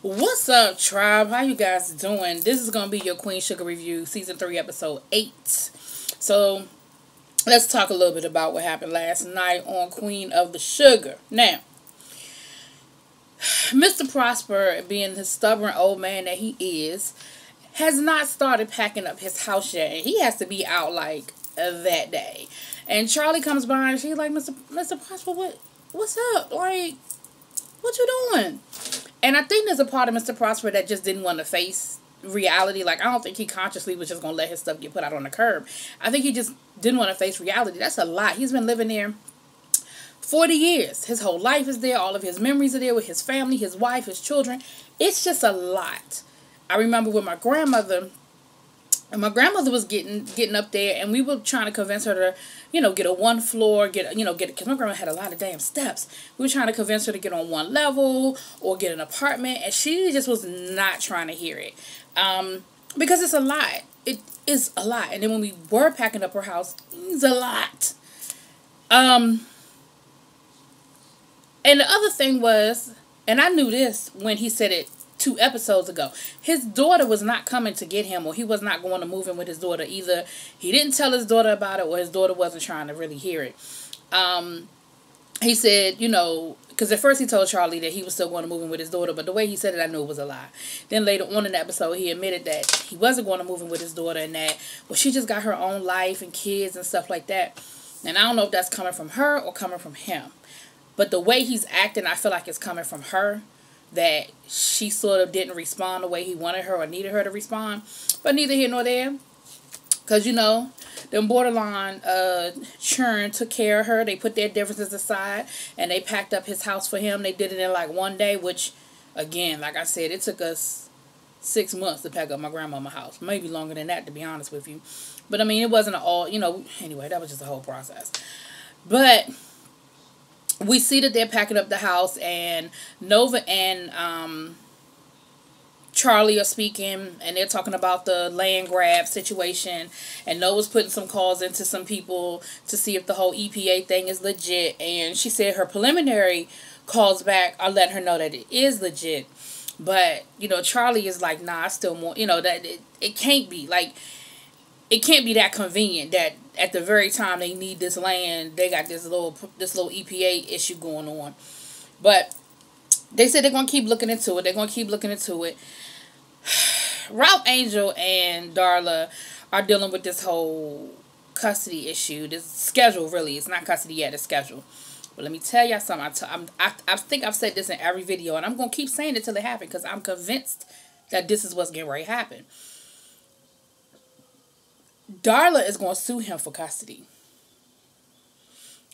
What's up, tribe? How you guys doing? This is gonna be your Queen Sugar review, season 3, episode 8. So let's talk a little bit about what happened last night on Queen of the Sugar. Now, Mr. Prosper, being the stubborn old man that he is, has not started packing up his house yet, and he has to be out like that day. And Charlie comes by and she's like, Mr. Prosper, what's up? Like, what you doing? And I think there's a part of Mr. Prosper that just didn't want to face reality. Like, I don't think he consciously was just going to let his stuff get put out on the curb. I think he just didn't want to face reality. That's a lot. He's been living there 40 years. His whole life is there. All of his memories are there with his family, his wife, his children. It's just a lot. I remember with my grandmother, and my grandmother was getting up there, and we were trying to convince her to, get a one floor, because my grandma had a lot of damn steps. We were trying to convince her to get on one level or get an apartment, and she just was not trying to hear it. Because it's a lot. It is a lot. And then when we were packing up her house, it's a lot. And the other thing was, and I knew this when he said it 2 episodes ago, his daughter was not coming to get him, or he was not going to move in with his daughter. Either he didn't tell his daughter about it, or his daughter wasn't trying to really hear it. He said, because at first he told Charlie that he was still going to move in with his daughter, but the way he said it, I knew it was a lie. Then later on in the episode, he admitted that he wasn't going to move in with his daughter, and that, well, she just got her own life and kids and stuff like that. And I don't know if that's coming from her or coming from him. But the way he's acting, I feel like it's coming from her, that she sort of didn't respond the way he wanted her or needed her to respond. But neither here nor there. Because, them borderline churn took care of her. They put their differences aside, and they packed up his house for him. They did it in like one day, which, again, like I said, it took us 6 months to pack up my grandmama's house. Maybe longer than that, to be honest with you. But, I mean, it wasn't all, anyway, that was just a whole process. But we see that they're packing up the house, and Nova and Charlie are speaking, and they're talking about the land grab situation, and Nova's putting some calls into some people to see if the whole EPA thing is legit, and she said her preliminary calls back are letting her know that it is legit, but, Charlie is like, nah, I still want, that it can't be, like, it can't be that convenient that at the very time they need this land, they got this little EPA issue going on. But they said they're going to keep looking into it. Ralph Angel and Darla are dealing with this whole custody issue. This schedule, really. It's not custody yet. It's schedule. But let me tell y'all something. I think I've said this in every video, and I'm going to keep saying it till it happens, because I'm convinced that this is what's getting ready to happen. Darla is going to sue him for custody.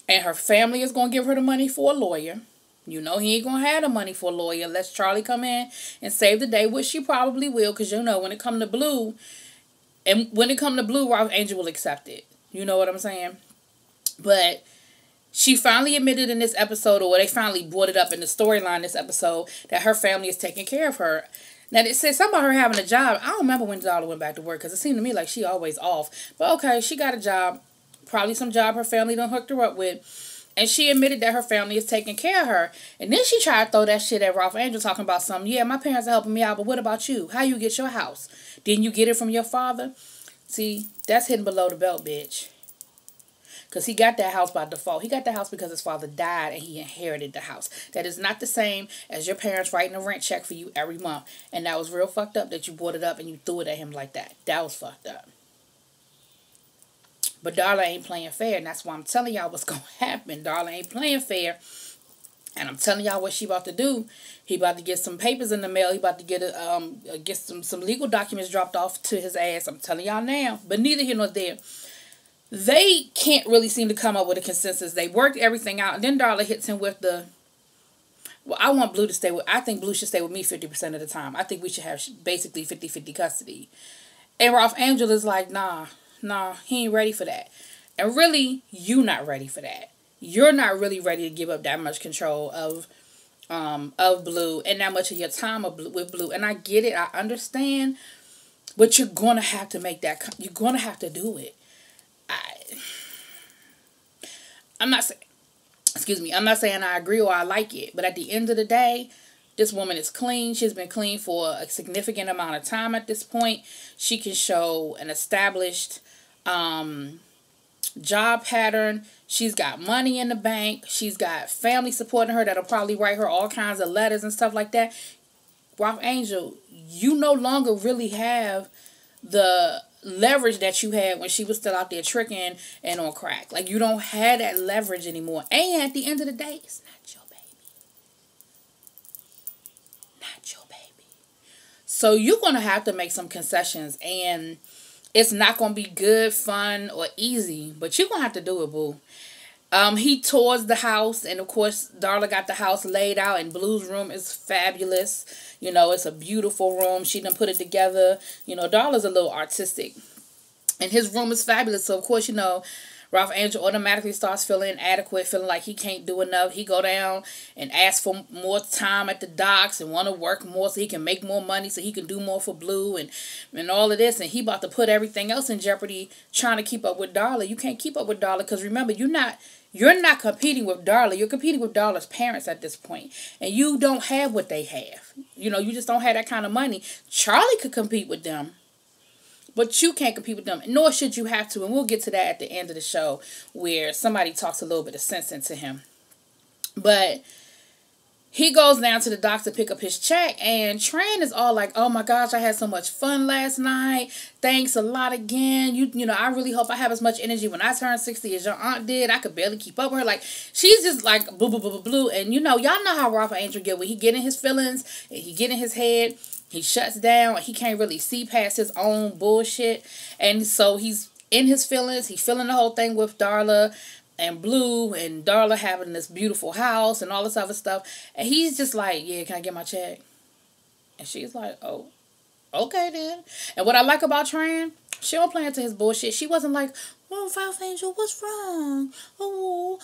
And her family is going to give her the money for a lawyer. He ain't going to have the money for a lawyer unless Charlie come in and save the day, which she probably will, because, when it come to Blue, Ralph Angel will accept it. You know what I'm saying? But she finally admitted in this episode, or they finally brought it up in the storyline this episode, that her family is taking care of her. Now, it said something about her having a job. I don't remember when Darla went back to work, because it seemed to me like she always off. But okay, she got a job. Probably some job her family done hooked her up with. And she admitted that her family is taking care of her. And then she tried to throw that shit at Ralph Angel, talking about something. Yeah, my parents are helping me out, but what about you? How you get your house? Didn't you get it from your father? See, that's hidden below the belt, bitch. Because he got that house by default. He got the house because his father died and he inherited the house. That is not the same as your parents writing a rent check for you every month. And that was real fucked up that you brought it up and you threw it at him like that. That was fucked up. But Darla ain't playing fair, and that's why I'm telling y'all what's going to happen. Darla ain't playing fair, and I'm telling y'all what she about to do. He about to get some papers in the mail. He about to get some legal documents dropped off to his ass. I'm telling y'all now. But neither here nor there. They can't really seem to come up with a consensus. They worked everything out, and then Darla hits him with the, well, I want Blue to stay with, I think Blue should stay with me 50% of the time. I think we should have basically 50-50 custody. And Ralph Angel is like, nah, he ain't ready for that. And really, you not ready for that. You're not really ready to give up that much control of Blue and that much of your time with Blue. And I get it, I understand, but you're going to have to make that, you're going to have to do it. I'm not saying I agree or I like it, but at the end of the day, This woman is clean. She's been clean for a significant amount of time at this point. She can show an established job pattern. She's got money in the bank. She's got family supporting her that'll probably write her all kinds of letters and stuff like that. Ralph Angel, you no longer really have the leverage that you had when she was still out there tricking and on crack. Like, you don't have that leverage anymore. And at the end of the day, it's not your baby. Not your baby. So you're going to have to make some concessions, and it's not going to be good, fun, or easy, but you're going to have to do it, boo. He tours the house, and of course, Darla got the house laid out, and Blue's room is fabulous. You know, it's a beautiful room. She done put it together. You know, Darla's a little artistic, and his room is fabulous. So, of course, you know, Ralph Angel automatically starts feeling inadequate, feeling like he can't do enough. He go down and ask for more time at the docks and want to work more so he can make more money, so he can do more for Blue and all of this. And he about to put everything else in jeopardy trying to keep up with Darla. You can't keep up with Darla because, remember, you're not competing with Darla. You're competing with Darla's parents at this point. And you don't have what they have. You know, you just don't have that kind of money. Charlie could compete with them, but you can't compete with them, nor should you have to. And we'll get to that at the end of the show where somebody talks a little bit of sense into him. But he goes down to the dock to pick up his check, and Tran is all like, oh my gosh, I had so much fun last night. Thanks a lot again. You know, I really hope I have as much energy when I turn 60 as your aunt did. I could barely keep up with her. Like, she's just like, boo, boo, boo, boo, boo. And, you know, y'all know how Ralph Angel get when he get in his feelings, and he get in his head. He shuts down. He can't really see past his own bullshit. And so he's in his feelings. He's feeling the whole thing with Darla and Blue and Darla having this beautiful house and all this other stuff. And he's just like, yeah, can I get my check? And she's like, oh, okay then. And what I like about Tran, she don't play into his bullshit. She wasn't like, oh, Ralph Angel, what's wrong? Oh.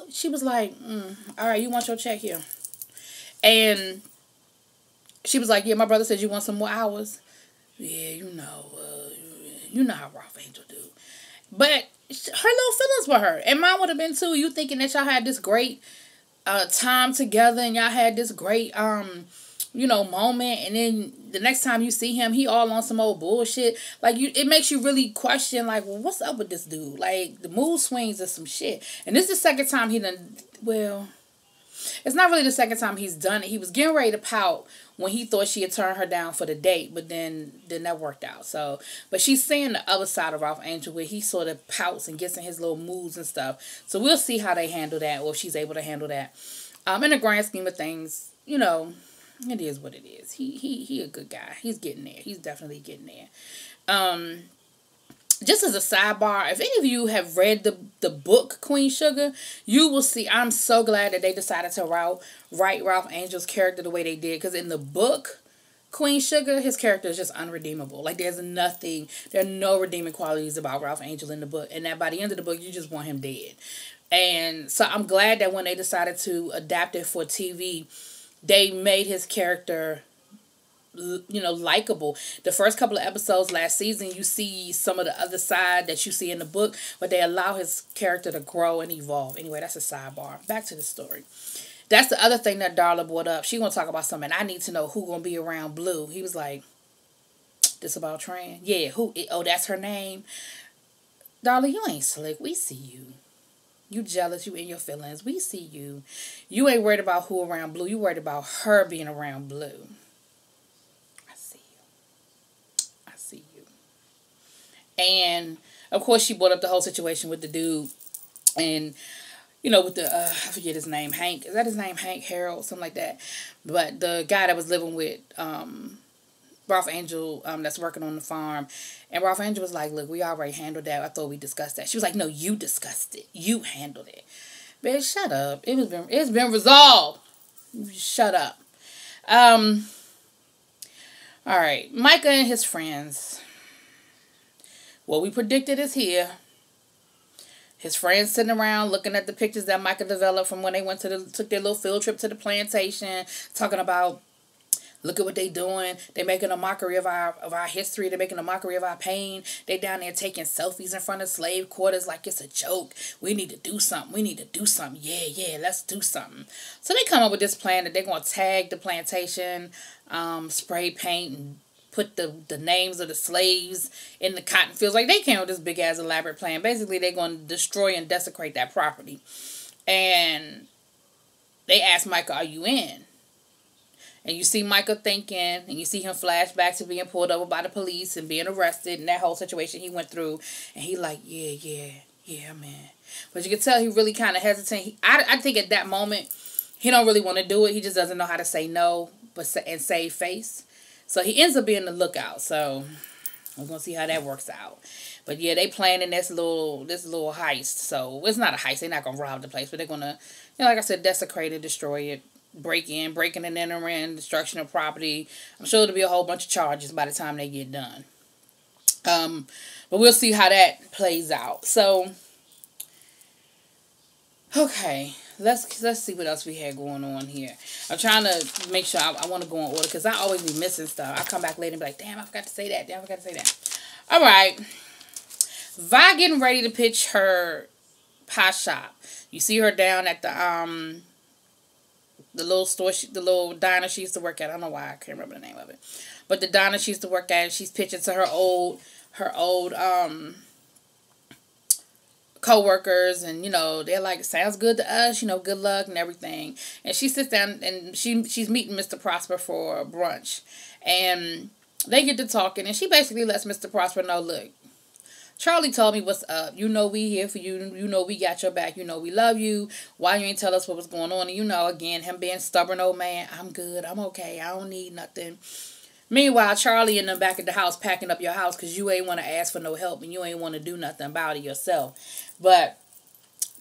She was like, all right, you want your check here. And she was like, yeah, my brother said you want some more hours. Yeah, you know how Ralph Angel do. But her little feelings for her, and mine would have been too. You thinking that y'all had this great time together, and y'all had this great moment, and then the next time you see him, he all on some old bullshit. Like, it makes you really question, like, well, what's up with this dude? Like, the mood swings or some shit. And this is the second time he done. Well, it's not really the second time he's done it. He was getting ready to pout when he thought she had turned her down for the date, but then that worked out. So, but she's seeing the other side of Ralph Angel where he sort of pouts and gets in his little moods and stuff. So we'll see how they handle that, or if she's able to handle that. In the grand scheme of things, you know, it is what it is. He a good guy. He's getting there. He's definitely getting there. Just as a sidebar, if any of you have read the book Queen Sugar, you will see, I'm so glad that they decided to write Ralph Angel's character the way they did. Because in the book Queen Sugar, his character is just unredeemable. Like, there are no redeeming qualities about Ralph Angel in the book. And that by the end of the book, you just want him dead. And so I'm glad that when they decided to adapt it for TV, they made his character, you know, likable. The first couple of episodes last season, you see some of the other side that you see in the book, but they allow his character to grow and evolve. Anyway, that's a sidebar. Back to the story. That's the other thing that Darla brought up. She gonna talk about something. I need to know who gonna be around Blue. He was like, this about Tran? Yeah, who? Oh, that's her name? Darla, you ain't slick. We see you. You jealous. You in your feelings. We see you. You ain't worried about who around Blue. You worried about her being around Blue. And, of course, she brought up the whole situation with the dude. And, you know, with the, I forget his name, Hank. Is that his name? Hank Harold? Something like that. But the guy that was living with Ralph Angel that's working on the farm. And Ralph Angel was like, look, we already handled that. I thought we discussed that. She was like, no, you discussed it. You handled it. Bitch, shut up. It's been resolved. Shut up. All right. Micah and his friends. What we predicted is here. His friends sitting around looking at the pictures that Micah developed from when they took their little field trip to the plantation, talking about Look at what they doing. They making a mockery of our history. They're making a mockery of our pain. They down there taking selfies in front of slave quarters like it's a joke. We need to do something. We need to do something. Yeah, let's do something. So they come up with this plan that they're going to tag the plantation, spray paint, and put the names of the slaves in the cotton fields. Like, they came with this big ass elaborate plan. Basically, they're going to destroy and desecrate that property. And they asked Michael, are you in? And you see Michael thinking, and you see him flash back to being pulled over by the police and being arrested and that whole situation he went through. And he like, yeah, man. But you can tell he really kind of hesitant. I think at that moment, he don't really want to do it. He just doesn't know how to say no and save face. So he ends up being the lookout. So we're going to see how that works out. But yeah, they planning this little heist. So it's not a heist. They're not going to rob the place. But they're going to, like I said, desecrate it, destroy it. Breaking and entering, destruction of property. I'm sure there'll be a whole bunch of charges by the time they get done. But we'll see how that plays out. So, okay, let's see what else we had going on here. I'm trying to make sure I want to go in order because I always be missing stuff. I come back later and be like, damn, I forgot to say that. All right, Vi getting ready to pitch her pie shop. You see her down at the little store, the little diner she used to work at. I don't know why I can't remember the name of it, but the diner she used to work at. She's pitching to her old co-workers, and they're like, sounds good to us. Good luck and everything. And she sits down and she's meeting Mr. Prosper for brunch, and they get to talking, and she basically lets Mr. Prosper know, look, Charlie told me what's up. We here for you. We got your back. We love you. Why you ain't tell us what was going on? And again, him being stubborn old man. I'm good. I'm okay. I don't need nothing. Meanwhile, Charlie in the back of the house packing up your house because you ain't want to ask for no help and you ain't want to do nothing about it yourself. But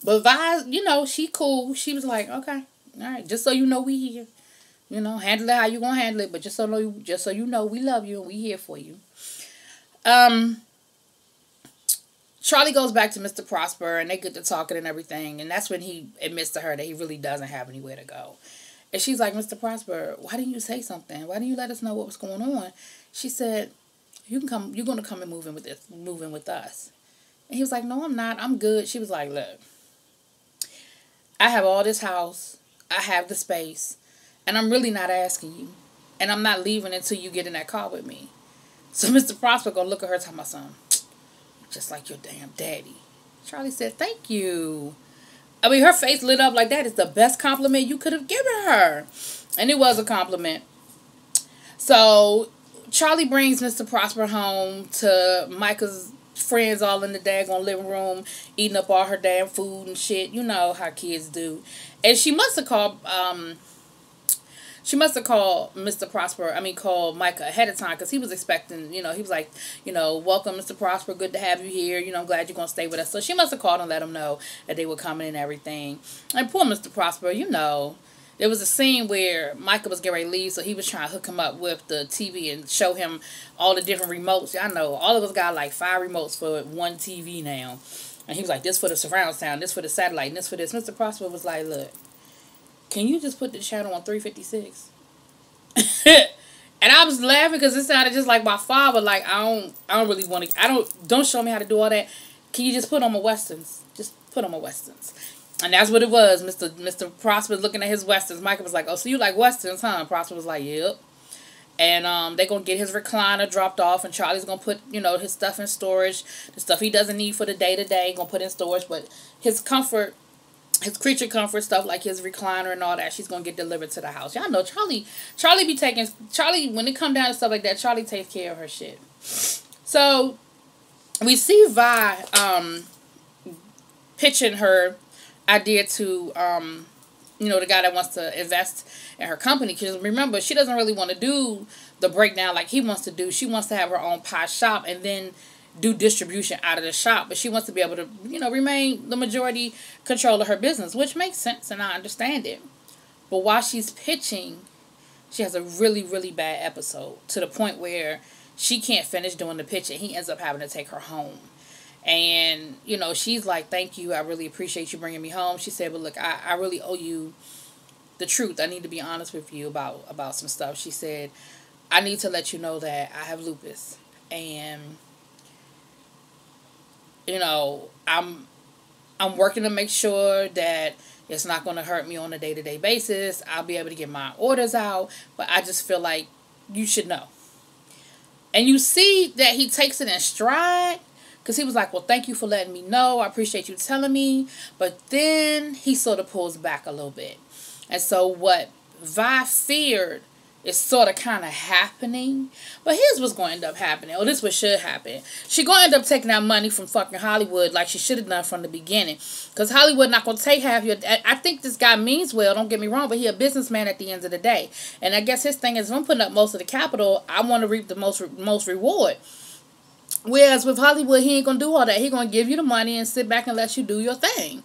Vi, she cool. She was like, okay, all right, just so you know we here. Handle it how you gonna handle it, but just so you know we love you and we here for you. Charlie goes back to Mr. Prosper, and they get to talking and everything, and that's when he admits to her that he really doesn't have anywhere to go. And she's like, Mr. Prosper, why didn't you say something? Why didn't you let us know what was going on? She said, you're going to come and move in with us. And he was like, no, I'm not. I'm good. She was like, look, I have all this house. I have the space, and I'm really not asking you, and I'm not leaving until you get in that car with me. So Mr. Prosper going to look at her talking about something. Just like your damn daddy. Charlie said, thank you. I mean, her face lit up like that is the best compliment you could have given her. And it was a compliment. So, Charlie brings Mr. Prosper home to Micah's friends all in the daggone living room, eating up all her damn food and shit. You know how kids do. And she must have called called Micah ahead of time because he was expecting, he was like, welcome, Mr. Prosper, good to have you here. I'm glad you're going to stay with us. So she must have called and let him know that they were coming and everything. And poor Mr. Prosper, there was a scene where Micah was getting ready to leave, so he was trying to hook him up with the TV and show him all the different remotes. I know all of us got like 5 remotes for one TV now. And he was like, this for the surround sound, this for the satellite, and this for this. Mr. Prosper was like, look, can you just put the channel on 356? And I was laughing because it sounded just like my father. Like, I don't really want to. Don't show me how to do all that. Can you just put on my westerns? Just put on my westerns. And that's what it was. Mr. Prosper looking at his westerns. Michael was like, oh, so you like westerns, huh? And Prosper was like, yep. And they're going to get his recliner dropped off, and Charlie's going to put, his stuff in storage. The stuff he doesn't need for the day-to-day, going to put in storage. But his creature comfort stuff like his recliner and all that, she's going to get delivered to the house. Y'all know Charlie when it come down to stuff like that, Charlie takes care of her shit. So we see Vi pitching her idea to the guy that wants to invest in her company, because remember, she doesn't really want to do the breakdown like he wants to do. She wants to have her own pie shop and then do distribution out of the shop, but she wants to be able to, remain the majority control of her business, which makes sense, and I understand it. But while she's pitching, she has a really, really bad episode to the point where she can't finish doing the pitch, and he ends up having to take her home. And, she's like, thank you, I really appreciate you bringing me home. She said, but look, I really owe you the truth. I need to be honest with you about some stuff. She said, I need to let you know that I have lupus. And, you know, I'm working to make sure that it's not going to hurt me on a day-to-day basis. I'll be able to get my orders out. But I just feel like you should know. And you see that he takes it in stride. Because he was like, well, thank you for letting me know. I appreciate you telling me. But then he sort of pulls back a little bit. And so what Vi feared is sort of kind of happening. But here's what's going to end up happening. Or this what should happen. She going to end up taking that money from fucking Hollywood like she should have done from the beginning. Because Hollywood not going to take half your... I think this guy means well, don't get me wrong, but he a businessman at the end of the day. And I guess his thing is, if I'm putting up most of the capital, I want to reap the most reward. Whereas with Hollywood, he ain't going to do all that. He going to give you the money and sit back and let you do your thing.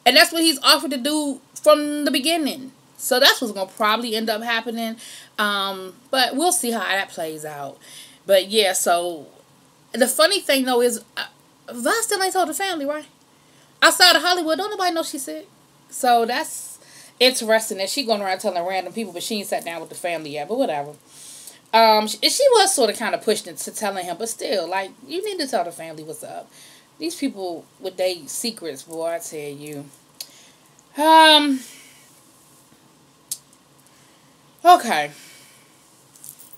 And that's what he's offered to do from the beginning. So that's what's going to probably end up happening. But we'll see how that plays out. But yeah, so the funny thing though is Vi still ain't told the family, right? Outside of Hollywood, don't nobody know she's sick. So that's interesting that she going around telling random people, but she ain't sat down with the family yet. But whatever. She was sort of kind of pushed into telling him, but still, like, you need to tell the family what's up. These people with their secrets, boy, I tell you. Okay.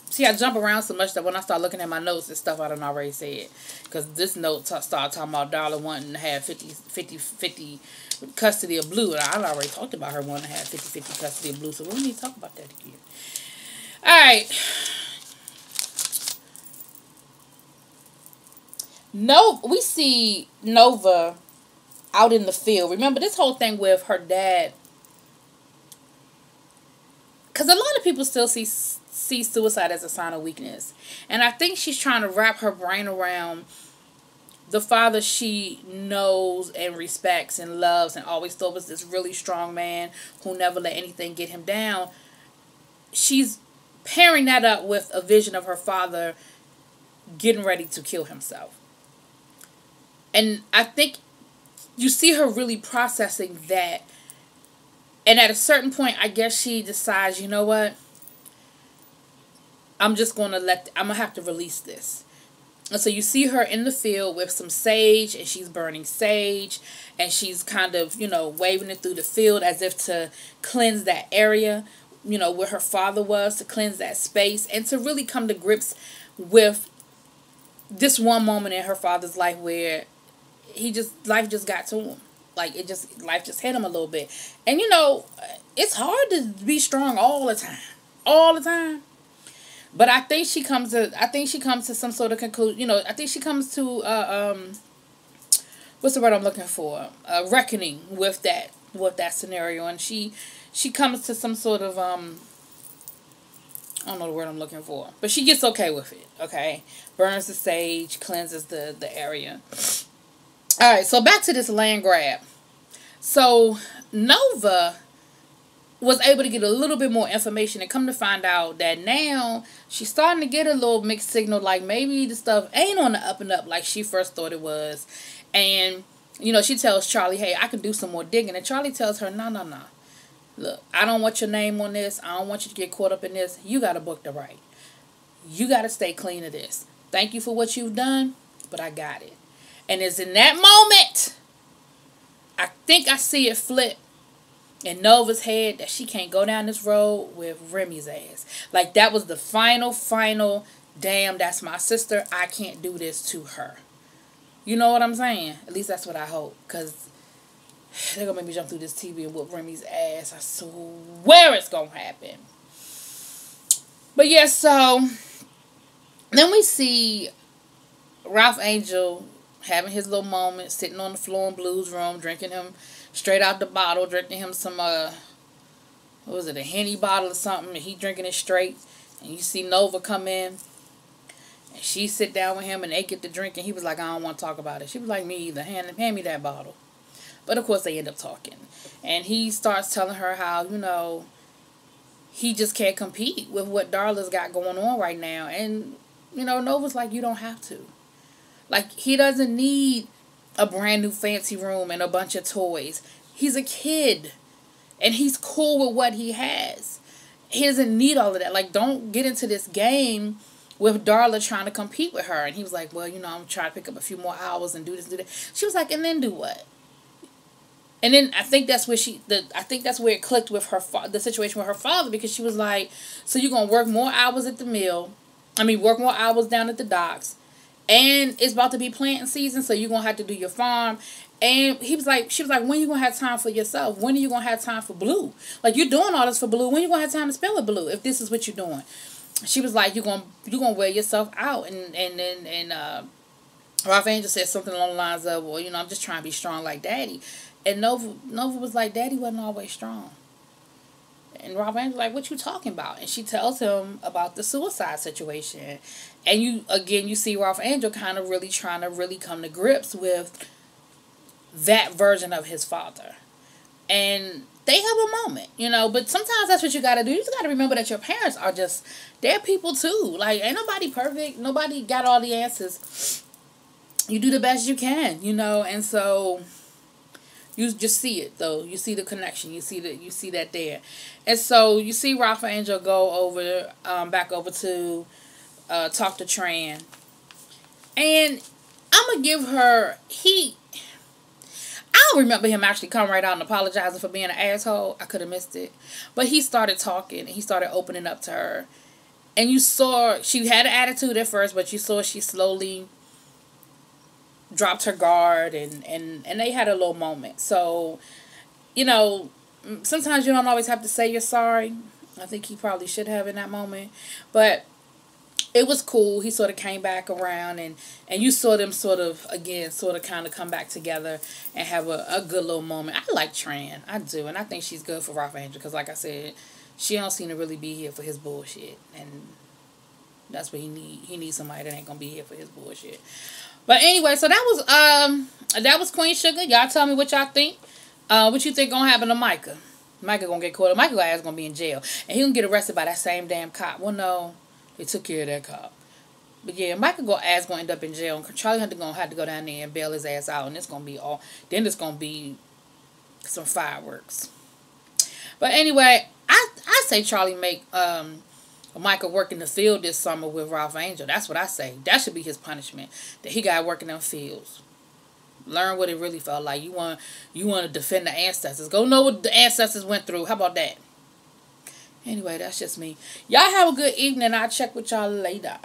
See, I jump around so much that when I start looking at my notes, it's stuff I done already said. Because this note started talking about Darla wanting to have 50 custody of Blue. And I already talked about her wanting to have 50 custody of Blue, so we don't need to talk about that again. Alright. No, we see Nova out in the field. Remember this whole thing with her dad. Because a lot of people still see suicide as a sign of weakness. And I think she's trying to wrap her brain around the father she knows and respects and loves and always thought was this really strong man who never let anything get him down. She's pairing that up with a vision of her father getting ready to kill himself. And I think you see her really processing that. And at a certain point, I guess she decides, you know what? I'm going to have to release this. And so you see her in the field with some sage, and she's burning sage, and she's kind of, waving it through the field as if to cleanse that area, where her father was, to cleanse that space, and to really come to grips with this one moment in her father's life where life just got to him. Like, life just hit him a little bit. And, it's hard to be strong all the time. All the time. But I think she comes to some sort of conclusion. I think she comes to, what's the word I'm looking for? Reckoning with that scenario. And she comes to some sort of, I don't know the word I'm looking for. But she gets okay with it, okay? Burns the sage, cleanses the area. Alright, so back to this land grab. So, Nova was able to get a little bit more information and come to find out that now she's starting to get a little mixed signal, like maybe the stuff ain't on the up and up like she first thought it was. And, she tells Charlie, hey, I can do some more digging. And Charlie tells her, no. Look, I don't want your name on this. I don't want you to get caught up in this. You got to book the right. You got to stay clean of this. Thank you for what you've done, but I got it. And it's in that moment, I think I see it flip in Nova's head that she can't go down this road with Remy's ass. Like, that was the final, damn, that's my sister. I can't do this to her. You know what I'm saying? At least that's what I hope. Because they're going to make me jump through this TV and whoop Remy's ass. I swear it's going to happen. But yeah, so then we see Ralph Angel having his little moment, sitting on the floor in Blue's room, drinking him straight out the bottle, drinking him some, what was it, a Henny bottle or something, and he drinking it straight. And you see Nova come in, and she sit down with him, and they get to drink, and he was like, I don't want to talk about it. She was like, me either, hand me that bottle. But of course, they end up talking. And he starts telling her how, he just can't compete with what Darla's got going on right now. And, Nova's like, you don't have to. Like, he doesn't need a brand new fancy room and a bunch of toys. He's a kid. And he's cool with what he has. He doesn't need all of that. Like, don't get into this game with Darla trying to compete with her. And he was like, well, I'm trying to pick up a few more hours and do this and do that. She was like, and then do what? And then I think that's where it clicked with the situation with her father, because she was like, so you're going to work more hours at the mill. Work more hours down at the docks. And it's about to be planting season, so you're going to have to do your farm. And she was like, when are you going to have time for yourself? When are you going to have time for Blue? Like, you're doing all this for Blue. When are you going to have time to spend with Blue if this is what you're doing? She was like, you're going to wear yourself out. And Ralph Angel said something along the lines of, well, I'm just trying to be strong like Daddy. And Nova was like, Daddy wasn't always strong. And Ralph Angel like, what you talking about? And she tells him about the suicide situation. And you see Ralph Angel kind of really trying to really come to grips with that version of his father. And they have a moment, but sometimes that's what you got to do. You just got to remember that your parents are they're people too. Like, ain't nobody perfect. Nobody got all the answers. You do the best you can, and so you just see it, though. You see the connection. You see that there. And so you see Ralph Angel go over, back over to talk to Tran. And I'm going to give her, I don't remember him actually coming right out and apologizing for being an asshole. I could have missed it. But he started talking, and he started opening up to her. And you saw, she had an attitude at first, but you saw she slowly dropped her guard, and they had a little moment. So, sometimes you don't always have to say you're sorry. I think he probably should have in that moment. But it was cool. He sort of came back around, and you saw them sort of kind of come back together and have a good little moment. I like Tran. I do. And I think she's good for Ralph Angel because, like I said, she don't seem to really be here for his bullshit. And that's what he need. He needs somebody that ain't going to be here for his bullshit. But anyway, so that was Queen Sugar. Y'all tell me what y'all think. What you think gonna happen to Micah? Micah gonna get caught up. Micah ass gonna be in jail, and he gonna get arrested by that same damn cop. Well, no, they took care of that cop. But yeah, Micah ass gonna end up in jail, and Charlie Hunter gonna have to go down there and bail his ass out, and it's gonna be all. Then it's gonna be some fireworks. But anyway, I say Charlie make Micah work in the field this summer with Ralph Angel. That's what I say. That should be his punishment. That he got to work in them fields. Learn what it really felt like. You want to defend the ancestors. Go know what the ancestors went through. How about that? Anyway, that's just me. Y'all have a good evening. I'll check with y'all later.